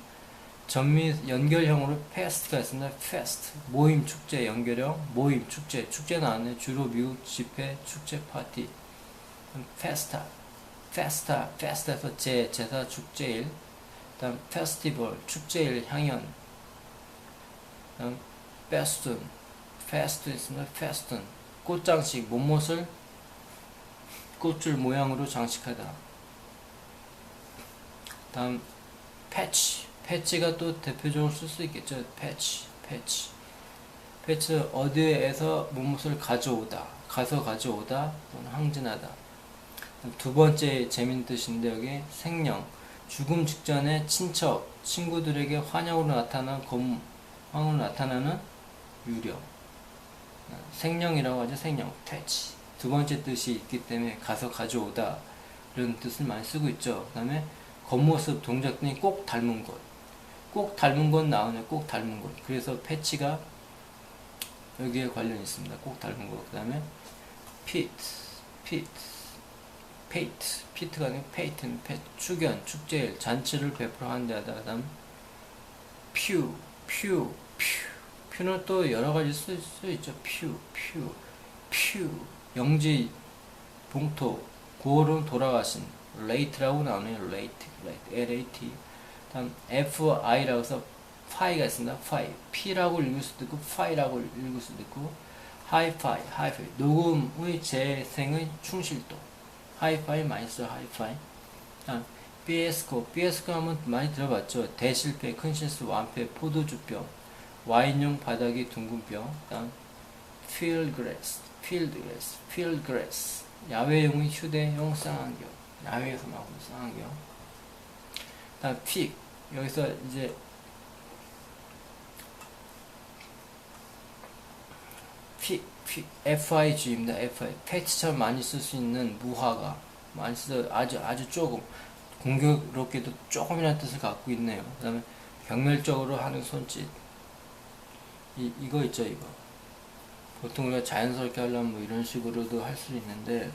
전미 연결형으로 fest가 있습니다. fest 모임 축제, 연결형 모임 축제 나왔네. 주로 미국 집회 축제 파티. festa에서 제사 축제일. 다음 festival 축제일 향연. 다음 festoon 있습니다. festoon 꽃장식, 몸옷을 꽃줄 모양으로 장식하다. 다음 패치가 또 대표적으로 쓸 수 있겠죠. 패치 어디에서 몸옷을 가서 가져오다 또는 항진하다. 두 번째 재밌는 뜻인데, 여기 생령, 죽음 직전에 친구들에게 환영으로 나타나는 유령, 생령이라고 하죠. 생령, 패치. 두 번째 뜻이 있기 때문에 가서 가져오다 이런 뜻을 많이 쓰고 있죠. 그 다음에 겉모습, 동작 등이 꼭 닮은 것 나오네. 꼭 닮은 것. 그래서 패치가 여기에 관련이 있습니다. 꼭 닮은 것. 그 다음에 피트가 아니고 페이튼, 축연, 축제일, 잔치를 베풀어 한다 하다. 그 다음 퓨는 또 여러 가지 쓸 수 있죠. 영지, 봉토, 고어로 돌아가신, late라고 나오네요. late, LAT. 다음 FI라고 해서 파이가 있습니다. P라고 읽을 수도 있고 파이라고 읽을 수도 있고, 하이파이, 녹음의 재생의 충실도. 하이파이 많이 써요. 하이파이. 다음 피에스코 하면 많이 들어봤죠. 대실패, 큰 실수, 완패, 포도주병, 와인용 바닥이 둥근 병. 다음 필드그래스, 야외용의 휴대용 쌍안경, 야외에서 나오는 쌍안경. 다음 여기서 이제 FIG입니다. 패치처럼 많이 쓸 수 있는 무화과, 많이 쓰 아주 조금, 공교롭게도 조금이라는 뜻을 갖고 있네요. 그 다음에 병렬적으로 하는 손짓, 이거 있죠. 이거 보통 우리가 자연스럽게 하려면 뭐 이런 식으로도 할 수 있는데,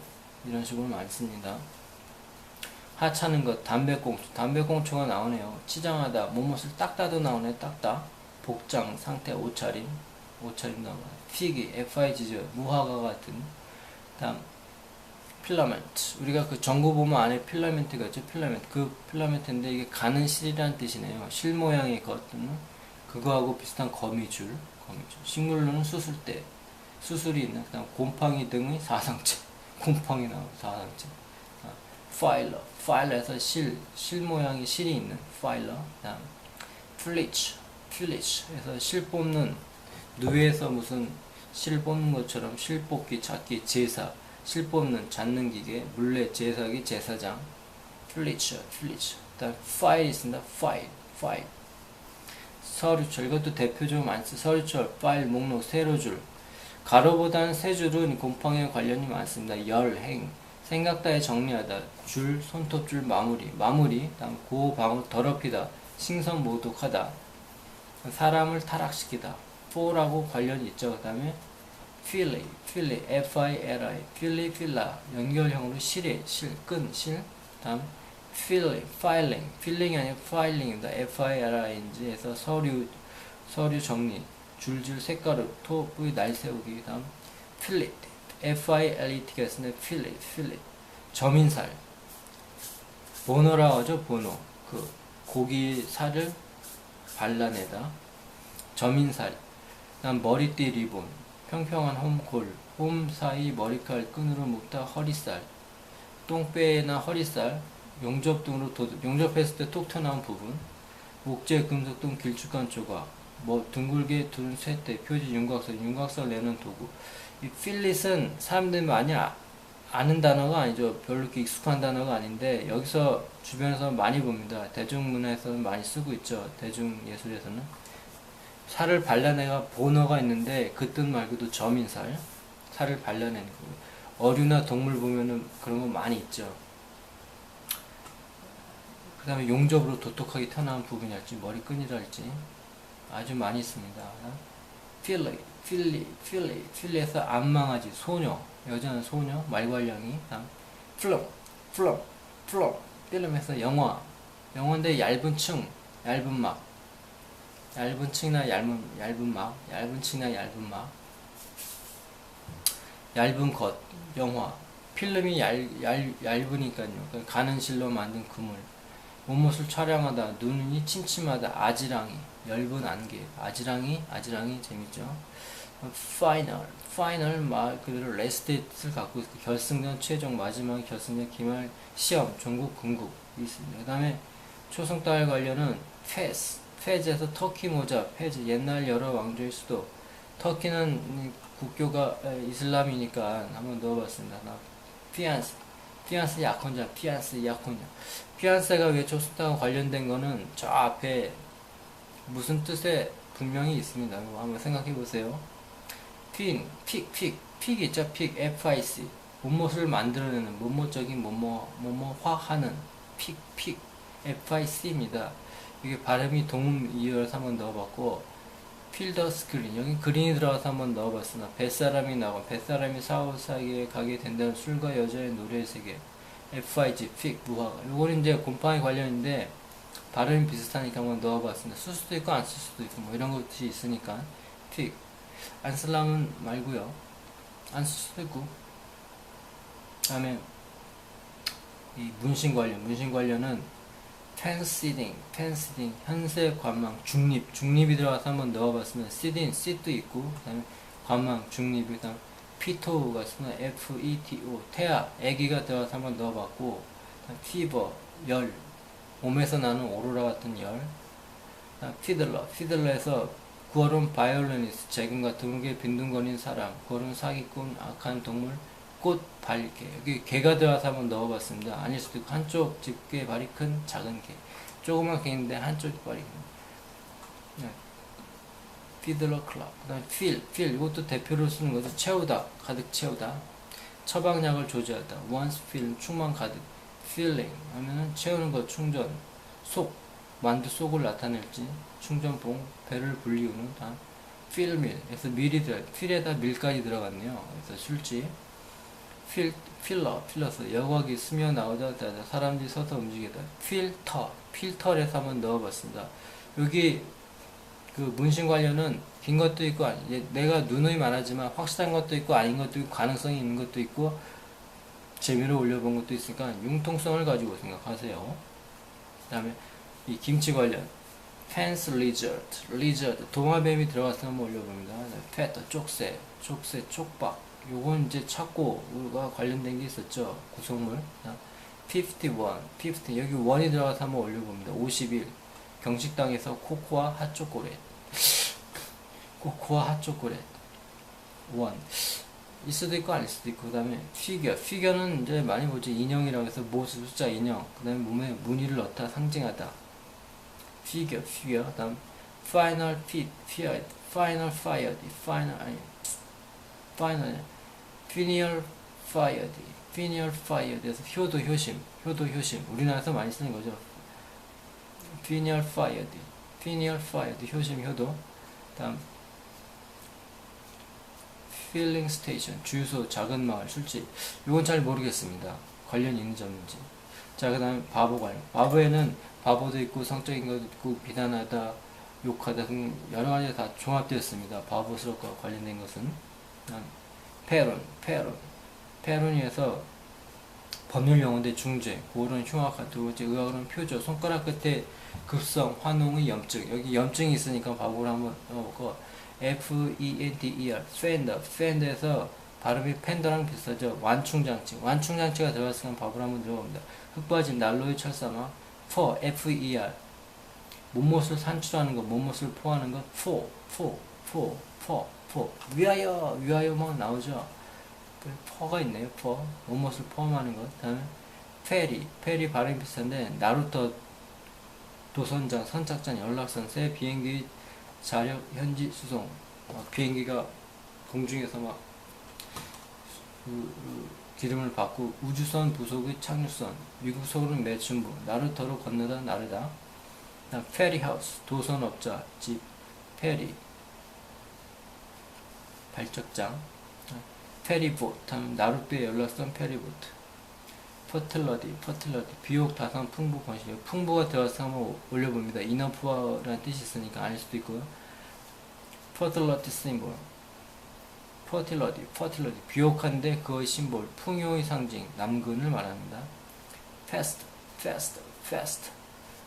이런 식으로 많이 씁니다. 하찮은 것, 담배꽁초가 나오네요. 치장하다, 몸옷을 닦다도 나오네. 닦다. 복장, 상태, 옷차림 나오네. FIG죠. 무화과 같은. 다음 필라멘트, 우리가 그 전구 보면 안에 필라멘트가 있죠. 그 필라멘트인데 이게 가는 실이라는 뜻이네요. 실 모양의 것은 그거하고 비슷한 거미줄. 식물로는 수술대, 수술이 있는. 그 다음 곰팡이 등의 사상체, 곰팡이 나오는 사상체. 파일러에서 실 모양의 실이 있는 파일러. 다음 필리치에서 실 뽑는, 누에서 무슨 실 뽑는 것처럼 실 뽑기, 찾기, 제사, 실 뽑는, 잡는 기계, 물레, 제사기, 제사장. 필리치. 다음 파일 있습니다. 파일. 서류철, 이것도 대표적으로 많이 쓰. 서류철, 파일, 목록, 세로줄. 가로보다는 세 줄은 곰팡이와 관련이 많습니다. 행, 생각다에 정리하다, 줄, 손톱줄, 마무리. 다음 고방을 더럽히다, 신선 모독하다, 사람을 타락시키다, for라고 관련이 있죠. 그 다음에 필리, FILI, 필라, 연결형으로 실, 끈, 실. 다음 필링이 아니고 파일링입니다. FILING 해서 서류 정리, 줄줄 색가루, 톱의 날 세우기. 다음 필릿, FILET가 있습니다. 필릿, 점인살, 보노라고 하죠. 보노, 그 고기 살을 발라내다. 점인살. 다음 머리띠 리본, 평평한 홈 사이 머리칼 끈으로 묶다. 허리살, 똥배나 허리살, 용접 등으로 용접했을 때 톡 튀어나온 부분, 목재, 금속 등 길쭉한 조각, 뭐 둥글게 두른 쇠대, 표지, 윤곽선 내는 도구. 이 필릿은 사람들이 많이 아는 단어가 아니죠. 별로 이렇게 익숙한 단어가 아닌데 여기서 주변에서 많이 봅니다. 대중문화에서는 많이 쓰고 있죠. 대중예술에서는. 살을 발라내가 보너가 있는데 그 뜻 말고도 점인 살을 발라내는 거. 어류나 동물 보면은 그런 거 많이 있죠. 그 다음에 용접으로 도톡하게 튀어나온 부분이랄지 머리끈이랄지 아주 많이 있습니다. 필리에서 안망아지, 소녀, 여자는 소녀, 말괄량이. 다음 플럼, 필름에서 영화인데 얇은 층, 얇은 막, 얇은 층이나 얇은 막, 얇은 것, 영화. 필름이 얇으니까요. 가는 실로 만든 그물. 몸옷을 촬영하다, 눈이 침침하다, 아지랑이, 엷은 안개, 아지랑이 재밌죠. 파이널 말 그대로 레스트를 갖고 있고 결승전 최종 마지막 결승전 기말 시험 종국 궁극 있습니다. 그 다음에 초승달 관련은 페즈에서 터키 모자, 페즈 옛날 여러 왕조의 수도. 터키는 국교가 이슬람이니까 한번 넣어봤습니다. 피안스 약혼자, 피안세가 왜 초승달과 관련된 거는 저 앞에 무슨 뜻에 분명히 있습니다. 한번 생각해 보세요. 픽 있죠? FIC. 몸못을 만들어내는, 몸못적인 뭐뭐화하는 픽 FIC입니다. 이게 발음이 동음 이어서 한번 넣어봤고, 필더 스크린, 여기 그린이 들어가서 한번 넣어봤으나, 뱃사람이 나고, 뱃사람이 사후사기에 가게 된다는 술과 여자의 노래의 세계. FIG, 픽, 무화과. 요거는 이제 곰팡이 관련인데, 발음이 비슷하니까 한번 넣어봤습니다. 쓸 수도 있고, 안 쓸 수도 있고, 뭐 이런 것이 있으니까, 픽. 안 쓸라면 말고요. 안 쓸 수도 있고. 그 다음에, 이 문신 관련은, 펜시딩, 현세 관망, 중립이 들어가서 한번 넣어봤으면, 씰도 있고, 그 다음에 관망, 중립이, 그 다음 피토가 쓰면 FETO, 태아, 애기가 들어가서 한번 넣어봤고, 피버, 열, 몸에서 나는 오로라 같은 열, 피들러에서 구어른 바이올리니스트, 재금과 드물게 빈둥거리는 사람, 구어른 사기꾼, 악한 동물, 꽃, 발개. 여기 개가 들어가서 한번 넣어봤습니다. 아닐 수도 있고, 한쪽 집게 발이 큰 작은 개. 조그만 개인데 한쪽 발이 큰. 피들러 클럽. 그 다음에 이것도 대표로 쓰는 거죠. 채우다, 가득 채우다. 처방약을 조제하다. once fill, 충만 가득. filling 하면은 채우는 것, 충전. 만두 속을 나타낼지. 충전봉, 배를 불리우는. 다음 필밀에서 밀이 필에다 밀까지 들어갔네요. 그래서 술집. 필러스, 여과기 스며 나오다 사람들이 서서 움직이다. 필터에서 한번 넣어봤습니다. 여기 그 문신 관련은 긴 것도 있고 내가 누누이 말하지만 확실한 것도 있고 아닌 것도 있고 가능성이 있는 것도 있고 재미로 올려본 것도 있으니까 융통성을 가지고 생각하세요. 그 다음에 이 김치 관련 펜스 리저드 도마뱀이 들어가서 한번 올려봅니다. 패터 쪽새 쪽박. 요건 이제 착고가 관련된 게 있었죠. 구성물. 51, 여기 원이 들어가서 한번 올려봅니다. 51. 경식당에서 코코아 핫초콜릿. 원. 일 수도 있고 아닐 수도 있고. 그 다음에 피겨는 이제 많이 보죠. 인형이라고 해서 모습 숫자 인형. 그 다음에 몸에 무늬를 넣다 상징하다. 피겨. 그 다음 final fired에서 효심 우리나라에서 많이 쓰는 거죠. final fired 효심 효도. 다음 filling station 주유소 작은 마을 술집. 이건 잘 모르겠습니다. 관련 있는 점인지. 자, 그 다음에 바보 관련. 바보에는 바보도 있고 성적인 것도 있고 비난하다 욕하다 등 여러 가지 다 종합되었습니다. 바보스럽고 관련된 것은. 페론이어서 법률 용어인데 중죄, 고로는 흉악한, 두 번째 의학으로는 표조, 손가락 끝에 급성, 환웅의 염증. 여기 염증이 있으니까 바보를 한번 넣어보고. FENDER, fender에서 발음이 팬더랑 비슷하죠. 완충장치. 완충장치가 들어갔으면 밥을 한번 들어봅니다. 흙빠진 난로의 철사막. for, F-E-R. 못못을 산출하는 것, 못못을 포하는 것. for. 위하여만 나오죠. for가 있네요. for. 못못을 포함하는 것. 다음에 ferry 발음이 비슷한데 나루터 도선장, 선착장, 연락선, 새 비행기 자력, 현지 수송. 비행기가 공중에서 막 기름을 받고 우주선 부속의 착륙선, 미국속으로는 매춘부, 나루터로 건너다 나르다. 다음 페리하우스, 도선업자, 집, 페리, 발적장. 페리보트, 다음 나룻배 연락선 페리보트. 퍼틀러디, 비옥, 다산, 풍부, 번식. 풍부가 들어가서 한번 올려봅니다. 이너프라는 뜻이 있으니까 아닐 수도 있고요. 퍼틀러디 심볼. 퍼틸러디, 비옥한데 그의 심볼, 풍요의 상징, 남근을 말합니다. fast,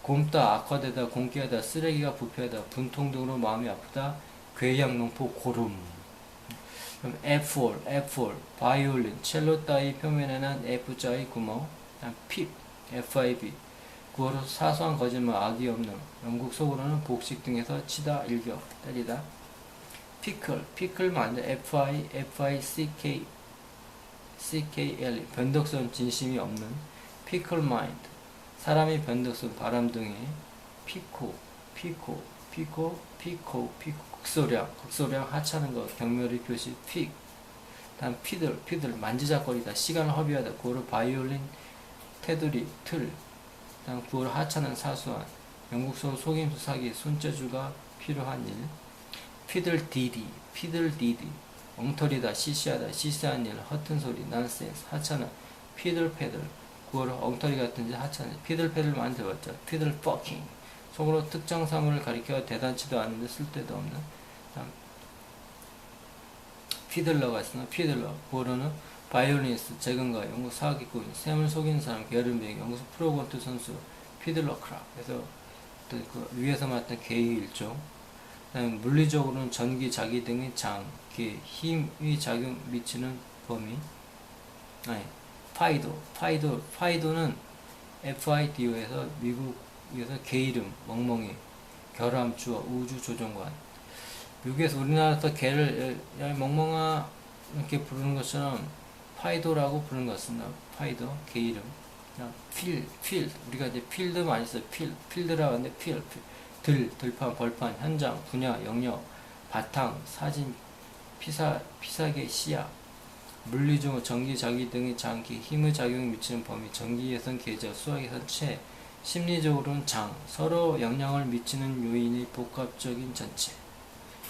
곪다, 악화되다, 공기하다, 쓰레기가 부패하다, 분통 등으로 마음이 아프다, 괴양농포, 고름. 그럼 F4, 바이올린, 첼로 따위 표면에는 F자의 구멍, FIB, 구어로 사소한 거짓말, 악이 없는, 영국 속으로는 복식 등에서 치다, 일격, 때리다. 피클만 아니라 F-I-C-K-L 변덕스러운 진심이 없는 피클 마인드 사람이 변덕스러운 바람둥이 피코 극소량 하찮은 것 경멸의 표시 픽 다음 피들 만지작거리다 시간을 허비하다 구어로 바이올린 테두리 틀 다음 구어로 하찮은 사소한 영국서 속임수 사기 손재주가 필요한 일 피들디디 엉터리다 시시하다 시시한 일 허튼 소리 난센스 하찮은 피들패들 구어로 엉터리 같은 짓 하찮은 피들패들 많이 들어봤죠. 피들 퍼킹 속으로 특정 사물을 가리켜 대단치도 않은데 쓸데도 없는 피들러가 있으나 피들러 구어로는 바이올리니스트 재건가 영국 사기꾼 샘을 속이는 사람 게으름뱅이 영국 프로골프 선수 피들러 크락 그래서 그 위에서 말했던 개의 일종 물리적으로는 전기, 자기 등의 장, 기, 힘의 작용 미치는 범위. 파이도는 FIDO에서 미국에서 개 이름, 멍멍이, 결함, 주어, 우주 조종관. 미국에서 우리나라에서 개를 멍멍아 이렇게 부르는 것처럼 파이도라고 부르는 것 같습니다. 파이도, 개 이름. 필드. 우리가 이제 필드 많이 써요. 필드라고 하는데 들판, 벌판, 현장, 분야, 영역, 바탕, 사진, 피사계, 시야, 물리적, 전기, 자기 등의 장기, 힘의 작용이 미치는 범위, 전기에선 계절, 수학에선 체, 심리적으로는 장, 서로 영향을 미치는 요인의 복합적인 전체.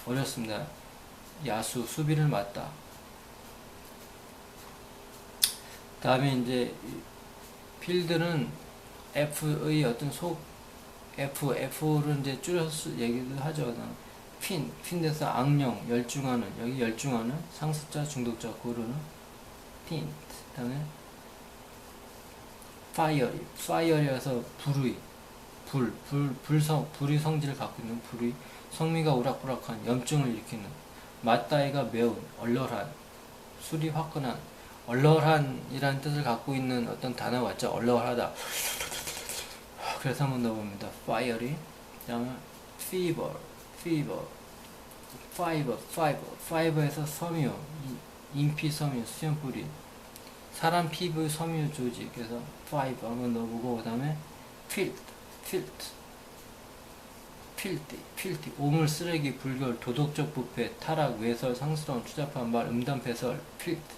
어렵습니다. 야수, 수비를 맞다. 다음에 이제 필드는 F의 어떤 F를 이제 줄여서 얘기도 하죠. 핀에서 악령, 열중하는, 여기 열중하는, 상습자, 중독자, 고르는, 핀. 그 다음에, 파이어리여서 불의 성질을 갖고 있는 불의, 성미가 오락부락한, 염증을 일으키는, 맞다이가 매운, 얼얼한, 술이 화끈한, 얼얼한이라는 뜻을 갖고 있는 어떤 단어가 있죠. 얼얼하다. 그래서 한번 넣어봅니다. fiery, 그 다음에 fiber에서 섬유, 인피 섬유, 수염뿌리, 사람 피부 섬유 조직, 그래서 fiber 한번 넣어보고, 그 다음에 filthy, 오물, 쓰레기, 불결, 도덕적 부패, 타락, 외설, 상스러운, 추잡한 말, 음담패설, filth,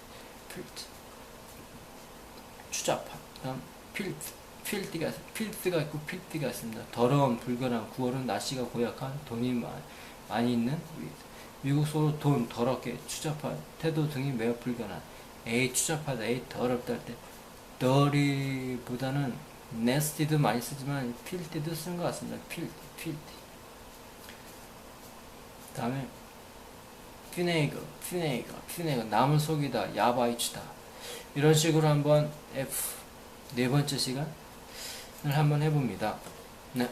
추잡한, 그 다음 필드가 있고 필드가 있습니다. 더러운, 불결한, 구어는 나시가 고약한, 돈이 많이 있는, 미국 소로 돈, 더럽게, 추잡한, 태도 등이 매우 불결한, 추잡하다, 더럽다 할 때, dirty보다는 nasty도 많이 쓰지만 filthy도 쓴 것 같습니다. filthy. 다음에 vinegar, 남을 속이다, 야바이치다. 이런 식으로 한번 네 번째 시간을 한번 해봅니다. 네.